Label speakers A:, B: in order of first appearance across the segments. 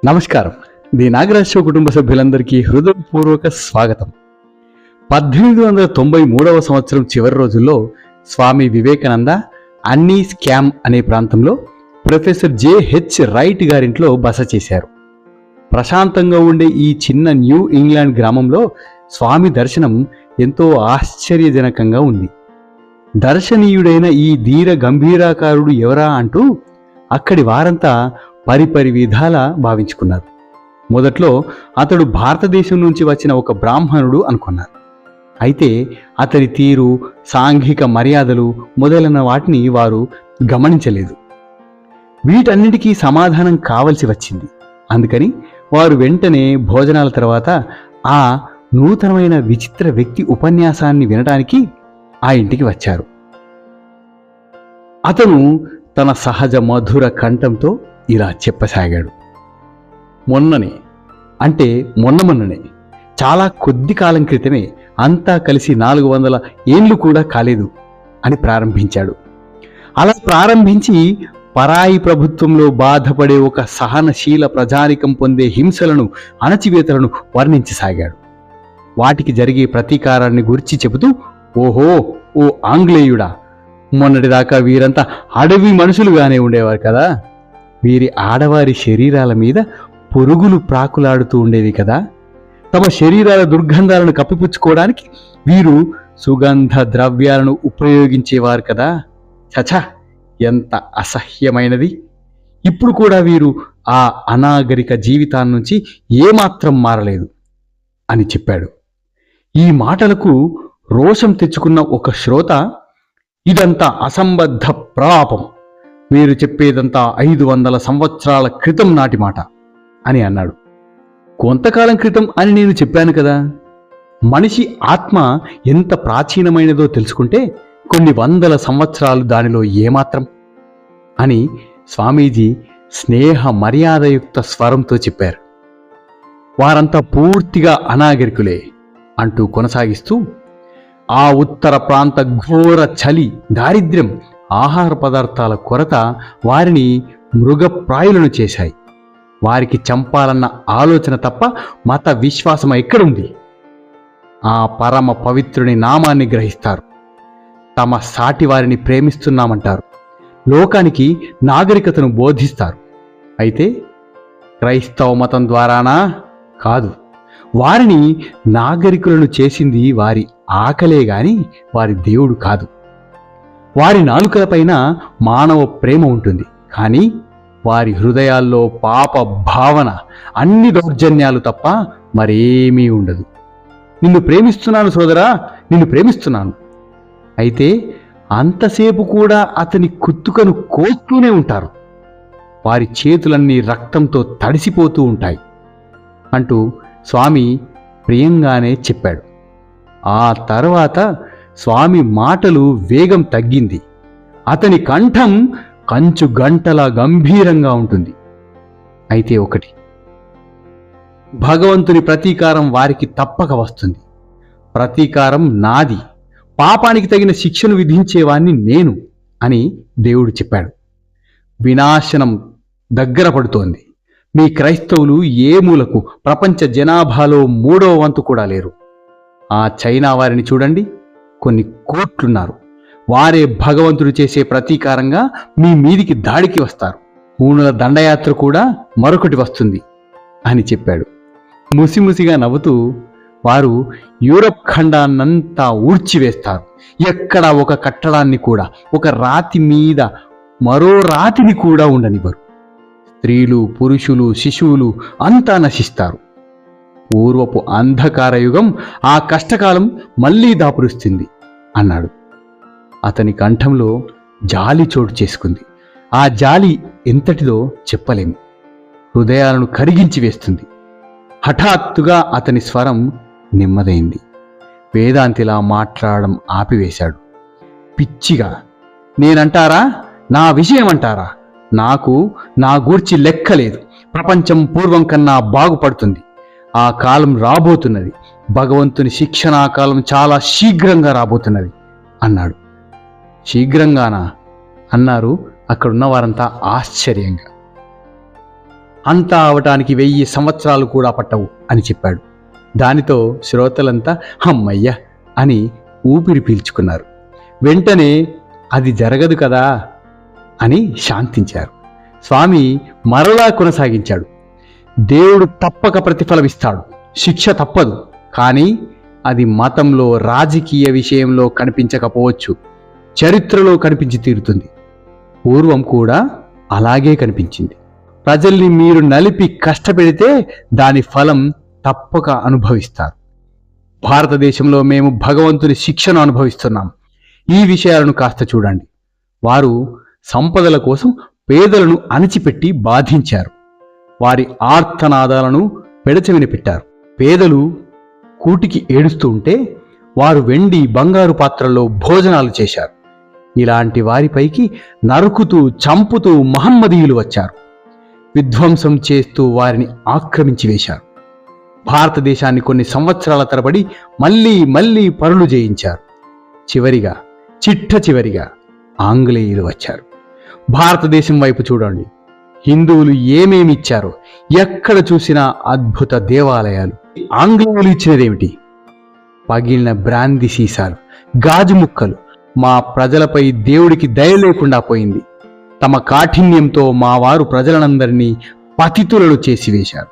A: నమస్కారం. The Nagaraj show కుటుంబ సభ్యులందరికీ హృదయపూర్వక స్వాగతం. 1893వ సంవత్సరం చివరి రోజుల్లో స్వామి వివేకానంద అన్నీస్ క్యామ్ అనే ప్రాంతంలో ప్రొఫెసర్ జెహెచ్ రైట్ గారింట్లో బస చేశారు. ప్రశాంతంగా ఉండే ఈ చిన్న న్యూ ఇంగ్లాండ్ గ్రామంలో స్వామి దర్శనం ఎంతో ఆశ్చర్యజనకంగా ఉంది. దర్శనీయుడైన ఈ ధీర గంభీరాకారుడు ఎవరా అంటూ అక్కడి వారంతా పరిపరి విధాల భావించుకున్నారు. మొదట్లో అతడు భారతదేశం నుంచి వచ్చిన ఒక బ్రాహ్మణుడు అనుకున్నారు. అయితే అతని తీరు, సాంఘిక మర్యాదలు మొదలైన వాటిని వారు గమనించలేదు. వీటన్నిటికీ సమాధానం కావలసి వచ్చింది. అందుకని వారు వెంటనే భోజనాల తర్వాత ఆ నూతనమైన విచిత్ర వ్యక్తి ఉపన్యాసాన్ని వినడానికి ఆ ఇంటికి వచ్చారు. అతను తన సహజ మధుర కంఠంతో ఇలా చెప్పసాగాడు. మొన్ననే చాలా కొద్ది కాలం క్రితమే, అంతా కలిసి 400 ఏండ్లు కూడా కాలేదు అని ప్రారంభించాడు. అలా ప్రారంభించి పరాయి ప్రభుత్వంలో బాధపడే ఒక సహనశీల ప్రజానికం పొందే హింసలను, అణచివేతలను వర్ణించసాగాడు. వాటికి జరిగే ప్రతీకారాన్ని గురించి చెబుతూ, ఓహో ఓ ఆంగ్లేయుడా, మొన్నటిదాకా వీరంతా అడవి మనుషులుగానే ఉండేవారు కదా, వీరి ఆడవారి శరీరాల మీద పురుగులు ప్రాకులాడుతూ ఉండేవి కదా, తమ శరీరాల దుర్గంధాలను కప్పిపుచ్చుకోవడానికి వీరు సుగంధ ద్రవ్యాలను ఉపయోగించేవారు కదా, చచా ఎంత అసహ్యమైనది. ఇప్పుడు కూడా వీరు ఆ అనాగరిక జీవితాన్నించి ఏమాత్రం మారలేదు అని చెప్పాడు. ఈ మాటలకు రోషం తెచ్చుకున్న ఒక శ్రోత, ఇదంతా అసంబద్ధ ప్రలాపం, మీరు చెప్పేదంతా 500 సంవత్సరాల క్రితం నాటి మాట అని అన్నాడు. కొంతకాలం క్రితం అని నేను చెప్పాను కదా. మనిషి ఆత్మ ఎంత ప్రాచీనమైనదో తెలుసుకుంటే కొన్ని 100 సంవత్సరాలు దానిలో ఏమాత్రం అని స్వామీజీ స్నేహ మర్యాదయుక్త స్వరంతో చెప్పారు. వారంతా పూర్తిగా అనాగరికులే అంటూ కొనసాగిస్తూ, ఆ ఉత్తర ప్రాంత ఘోర చలి, దారిద్ర్యం, ఆహార పదార్థాల కొరత వారిని మృగప్రాయులను చేశాయి. వారికి చంపాలన్న ఆలోచన తప్ప మత విశ్వాసం ఎక్కడుంది? ఆ పరమ పవిత్రుని నామాన్ని గ్రహిస్తారు. తమ సాటి వారిని ప్రేమిస్తున్నామంటారు. లోకానికి నాగరికతను బోధిస్తారు. అయితే క్రైస్తవ మతం ద్వారానా? కాదు. వారిని నాగరికులను చేసింది వారి ఆకలే గాని వారి దేవుడు కాదు. వారి నాలుకలపైన మానవ ప్రేమ ఉంటుంది, కానీ వారి హృదయాల్లో పాప భావన, అన్ని దౌర్జన్యాలు తప్ప మరేమీ ఉండదు. నిన్ను ప్రేమిస్తున్నాను సోదరా, నిన్ను ప్రేమిస్తున్నాను. అయితే అంతసేపు కూడా అతని కుత్తుకను కోస్తూనే ఉంటారు. వారి చేతులన్నీ రక్తంతో తడిసిపోతూ ఉంటాయి అంటూ స్వామి ప్రియంగానే చెప్పాడు. ఆ తర్వాత స్వామి మాటలు వేగం తగ్గింది. అతని కంఠం కంచు గంటలా గంభీరంగా ఉంటుంది. అయితే ఒకటి, భగవంతుని ప్రతీకారం వారికి తప్పక వస్తుంది. ప్రతీకారం నాది, పాపానికి తగిన శిక్షను విధించేవాణ్ణి నేను అని దేవుడు చెప్పాడు. వినాశనం దగ్గర పడుతోంది. మీ క్రైస్తవులు ఏ మూలకు, ప్రపంచ జనాభాలో 3వ వంతు కూడా లేరు. ఆ చైనా వారిని చూడండి, కొన్ని కోట్లున్నారు. వారే భగవంతుడు చేసే ప్రతీకారంగా మీ మీదికి దాడికి వస్తారు. మూనుల దండయాత్ర కూడా మరొకటి వస్తుంది అని చెప్పాడు. ముసిముసిగా నవ్వుతూ, వారు యూరప్ ఖండాన్నంతా ఊడ్చివేస్తారు. ఎక్కడ ఒక కట్టడాన్ని కూడా, ఒక రాతి మీద మరో రాతిని కూడా ఉండనివ్వరు. స్త్రీలు, పురుషులు, శిశువులు అంతా నశిస్తారు. పూర్వపు అంధకార యుగం, ఆ కష్టకాలం మళ్లీ దాపురుస్తుంది అన్నాడు. అతని కంఠంలో జాలి చోటు చేసుకుంది. ఆ జాలి ఎంతటిదో చెప్పలేము. హృదయాలను కరిగించి వేస్తుంది. హఠాత్తుగా అతని స్వరం నెమ్మదైంది. వేదాంతిలా మాట్లాడడం ఆపివేశాడు. పిచ్చిగా, నేనంటారా, నా విషయమంటారా, నాకు నా గూర్చి లెక్కలేదు. ప్రపంచం పూర్వం కన్నా బాగుపడుతుంది. ఆ కాలం రాబోతున్నది. భగవంతుని శిక్షణా కాలం చాలా శీఘ్రంగా రాబోతున్నది అన్నాడు. శీఘ్రంగానా అన్నారు అక్కడున్న వారంతా ఆశ్చర్యంగా. అంతా అవటానికి 1000 సంవత్సరాలు కూడా పట్టవు అని చెప్పాడు. దానితో శ్రోతలంతా హమ్మయ్య అని ఊపిరి పీల్చుకున్నారు. వెంటనే అది జరగదు కదా అని శాంతించారు. స్వామి మరలా కొనసాగించాడు. దేవుడు తప్పక ప్రతిఫలమిస్తాడు, శిక్ష తప్పదు. కానీ అది మతంలో, రాజకీయ విషయంలో కనిపించకపోవచ్చు, చరిత్రలో కనిపించి తీరుతుంది. పూర్వం కూడా అలాగే కనిపించింది. ప్రజల్ని మీరు నలిపి కష్టపెడితే దాని ఫలం తప్పక అనుభవిస్తారు. భారతదేశంలో మేము భగవంతుని శిక్షను అనుభవిస్తున్నాం. ఈ విషయాలను కాస్త చూడండి. వారు సంపదల కోసం పేదలను అణిచిపెట్టి బాధించారు. వారి ఆర్తనాదాలను పెడచెవిన పెట్టారు. పేదలు కూటికి ఏడుస్తూ ఉంటే వారు వెండి, బంగారు పాత్రల్లో భోజనాలు చేశారు. ఇలాంటి వారిపైకి నరుకుతూ, చంపుతూ మహమ్మదీయులు వచ్చారు. విధ్వంసం చేస్తూ వారిని ఆక్రమించి వేశారు. భారతదేశాన్ని కొన్ని సంవత్సరాల తరబడి మళ్లీ మళ్లీ పరులు చేయించారు. చివరిగా ఆంగ్లేయులు వచ్చారు. భారతదేశం వైపు చూడండి. హిందువులు ఏమేమి ఇచ్చారో, ఎక్కడ చూసినా అద్భుత దేవాలయాలు. ఆంగ్లేయులు ఇచ్చినదేమిటి? పగిలిన బ్రాంది సీసాలు, గాజు ముక్కలు. మా ప్రజలపై దేవుడికి దయ లేకుండా పోయింది. తమ కాఠిన్యంతో మా వారు ప్రజలనందరినీ పతితులను చేసివేశారు.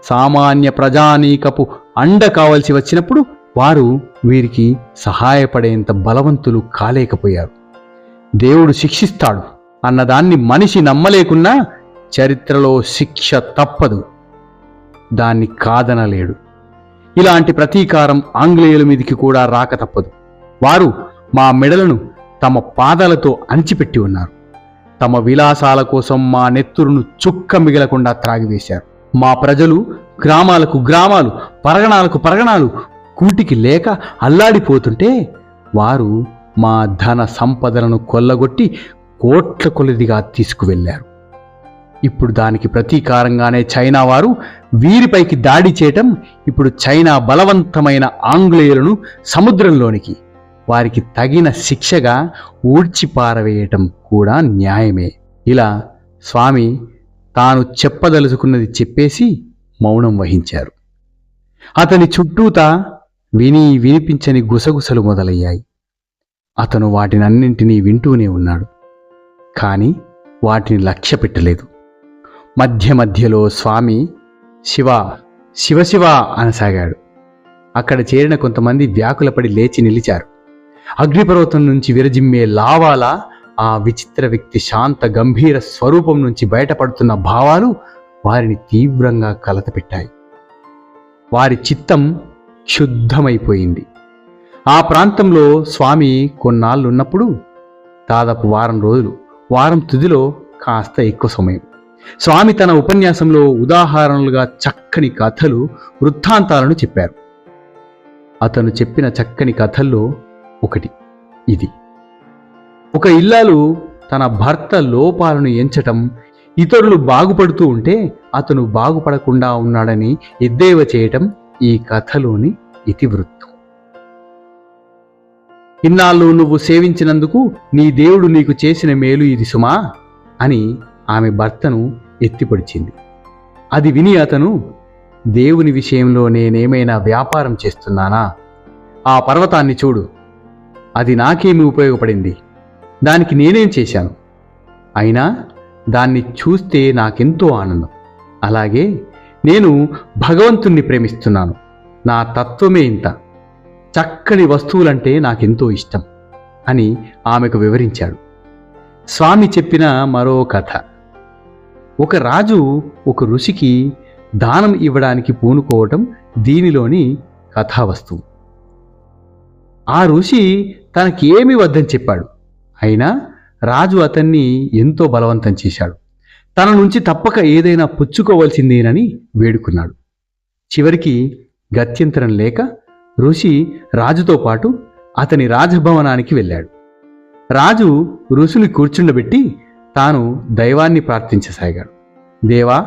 A: సామాన్య ప్రజానీకపు అండ కావలసి వచ్చినప్పుడు వారు వీరికి సహాయపడేంత బలవంతులు కాలేకపోయారు. దేవుడు శిక్షిస్తాడు అన్నదాన్ని మనిషి నమ్మలేకున్నా చరిత్రలో శిక్ష తప్పదు, దాన్ని కాదనలేడు. ఇలాంటి ప్రతీకారం ఆంగ్లేయుల మీదికి కూడా రాక తప్పదు. వారు మా మెడలను తమ పాదాలతో అణిచిపెట్టి ఉన్నారు. తమ విలాసాల కోసం మా నెత్తురును చుక్క మిగలకుండా త్రాగివేశారు. మా ప్రజలు గ్రామాలకు గ్రామాలు, పరగణాలకు పరగణాలు కూటికి లేక అల్లాడిపోతుంటే వారు మా ధన సంపదలను కొల్లగొట్టి కోట్ల కొలదిగా తీసుకువెళ్లారు. ఇప్పుడు దానికి ప్రతీకారంగానే చైనా వారు వీరిపైకి దాడి చేయటం, ఇప్పుడు చైనా బలవంతమైన ఆంగ్లేయులను సముద్రంలోనికి వారికి తగిన శిక్షగా ఊడ్చిపారవేయటం కూడా న్యాయమే. ఇలా స్వామి తాను చెప్పదలుచుకున్నది చెప్పేసి మౌనం వహించారు. అతని చుట్టూతా వినిపించని గుసగుసలు మొదలయ్యాయి. అతను వాటినన్నింటినీ వింటూనే ఉన్నాడు, కానీ వాటిని లక్ష్య పెట్టలేదు. మధ్యలో స్వామి శివ అనసాగాడు. అక్కడ చేరిన కొంతమంది వ్యాకులపడి లేచి నిలిచారు. అగ్నిపర్వతం నుంచి విరజిమ్మే లావాలా ఆ విచిత్ర వ్యక్తి శాంత గంభీర స్వరూపం నుంచి బయటపడుతున్న భావాలు వారిని తీవ్రంగా కలతపెట్టాయి. వారి చిత్తం క్షుద్ధమైపోయింది. ఆ ప్రాంతంలో స్వామి కొన్నాళ్ళున్నప్పుడు దాదాపు వారం రోజులు, వారం తుదిలో కాస్త ఎక్కువ సమయం స్వామి తన ఉపన్యాసంలో ఉదాహరణలుగా చక్కని కథలు, వృత్తాంతాలను చెప్పారు. అతను చెప్పిన చక్కని కథల్లో ఒకటి ఇది. ఒక ఇల్లాలు తన భర్త లోపాలను ఎంచటం, ఇతరులు బాగుపడుతూ ఉంటే అతను బాగుపడకుండా ఉన్నాడని ఎద్దేవా చేయటం ఈ కథలోని ఇతివృత్తం. ఇన్నాళ్ళు నువ్వు సేవించినందుకు నీ దేవుడు నీకు చేసిన మేలు ఇది సుమా అని ఆమె భర్తను ఎత్తిపొడిచింది. అది విని అతను, దేవుని విషయంలో నేనేమైనా వ్యాపారం చేస్తున్నానా? ఆ పర్వతాన్ని చూడు, అది నాకేమి ఉపయోగపడింది? దానికి నేనేం చేశాను? అయినా దాన్ని చూస్తే నాకెంతో ఆనందం. అలాగే నేను భగవంతుణ్ణి ప్రేమిస్తున్నాను. నా తత్వమే ఇంత. చక్కని వస్తువులంటే నాకెంతో ఇష్టం అని ఆమెకు వివరించాడు. స్వామి చెప్పిన మరో కథ. ఒక రాజు ఒక ఋషికి దానం ఇవ్వడానికి పూనుకోవటం దీనిలోని కథావస్తువు. ఆ ఋషి తనకి ఏమీ వద్దని చెప్పాడు. అయినా రాజు అతన్ని ఎంతో బలవంతం చేశాడు. తన నుంచి తప్పక ఏదైనా పుచ్చుకోవలసిందేనని వేడుకున్నాడు. చివరికి గత్యంతరం లేక ఋషి రాజుతో పాటు అతని రాజభవనానికి వెళ్ళాడు. రాజు ఋషిని కూర్చుండబెట్టి తాను దైవాన్ని ప్రార్థించసాగాడు. దేవా,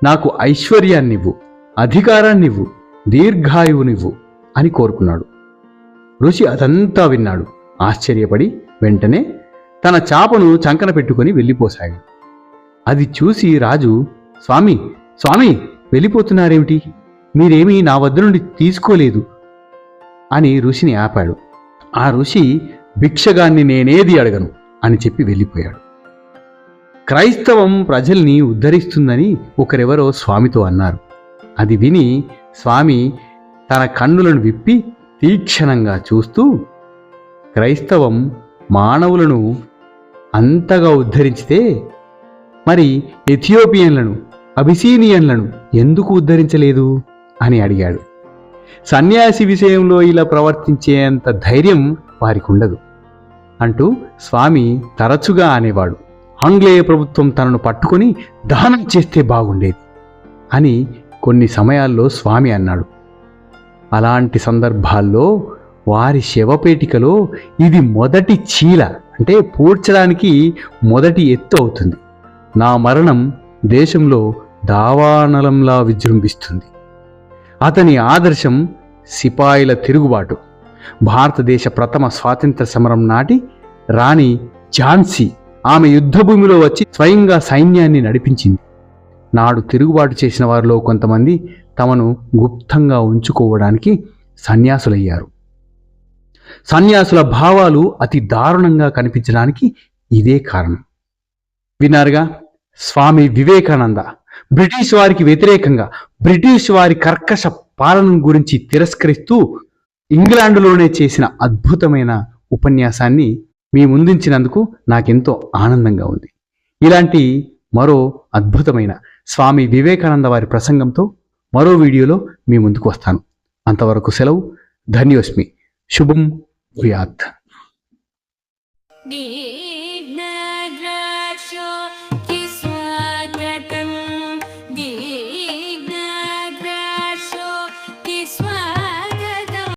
A: నాకు ఐశ్వర్యాన్నివ్వు, అధికారాన్నివ్వు, దీర్ఘాయువునివ్వు అని కోరుకున్నాడు. ఋషి అదంతా విన్నాడు. ఆశ్చర్యపడి వెంటనే తన చాపను చంకన పెట్టుకుని వెళ్ళిపోసాగాడు. అది చూసి రాజు స్వామి స్వామి వెళ్ళిపోతున్నారేమిటి? మీరేమీ నా వద్ద నుండి తీసుకోలేదు అని ఋషిని ఆపాడు. ఆ ఋషి భిక్షగాన్ని నేనేది అడగను అని చెప్పి వెళ్ళిపోయాడు. క్రైస్తవం ప్రజల్ని ఉద్ధరిస్తుందని ఒకరెవరో స్వామితో అన్నారు. అది విని స్వామి తన కన్నులను విప్పి తీక్షణంగా చూస్తూ, క్రైస్తవం మానవులను అంతగా ఉద్ధరించితే మరి ఎథియోపియన్లను, అబిసీనియన్లను ఎందుకు ఉద్ధరించలేదు అని అడిగాడు. సన్యాసి విషయంలో ఇలా ప్రవర్తించేంత ధైర్యం వారికి ఉండదు అంటూ స్వామి తరచుగా అనేవాడు. ఆంగ్లేయ ప్రభుత్వం తనను పట్టుకొని దహనం చేస్తే బాగుండేది అని కొన్ని సమయాల్లో స్వామి అన్నాడు. అలాంటి సందర్భాల్లో వారి శవపేటికలో ఇది మొదటి చీల, అంటే పూడ్చడానికి మొదటి ఎత్తు అవుతుంది. నా మరణం దేశంలో దావానలంలా విజృంభిస్తుంది. అతని ఆదర్శం సిపాయిల తిరుగుబాటు. భారతదేశ ప్రథమ స్వాతంత్ర సమరం నాటి రాణి ఝాన్సీ ఆమె యుద్ధభూమిలో వచ్చి స్వయంగా సైన్యాన్ని నడిపించింది. నాడు తిరుగుబాటు చేసిన వారిలో కొంతమంది తమను గుప్తంగా ఉంచుకోవడానికి సన్యాసులయ్యారు. సన్యాసుల భావాలు అతి దారుణంగా కనిపించడానికి ఇదే కారణం. విన్నారుగా, స్వామి వివేకానంద బ్రిటిష్ వారికి వ్యతిరేకంగా బ్రిటిష్ వారి కర్కశ పాలన గురించి తిరస్కరిస్తూ ఇంగ్లాండులోనే చేసిన అద్భుతమైన ఉపన్యాసాన్ని మీ ముందుంచినందుకు నాకెంతో ఆనందంగా ఉంది. ఇలాంటి మరో అద్భుతమైన స్వామి వివేకానంద వారి ప్రసంగంతో మరో వీడియోలో మీ ముందుకు వస్తాను. అంతవరకు సెలవు. ధన్యోస్మి. శుభం భూయాత్.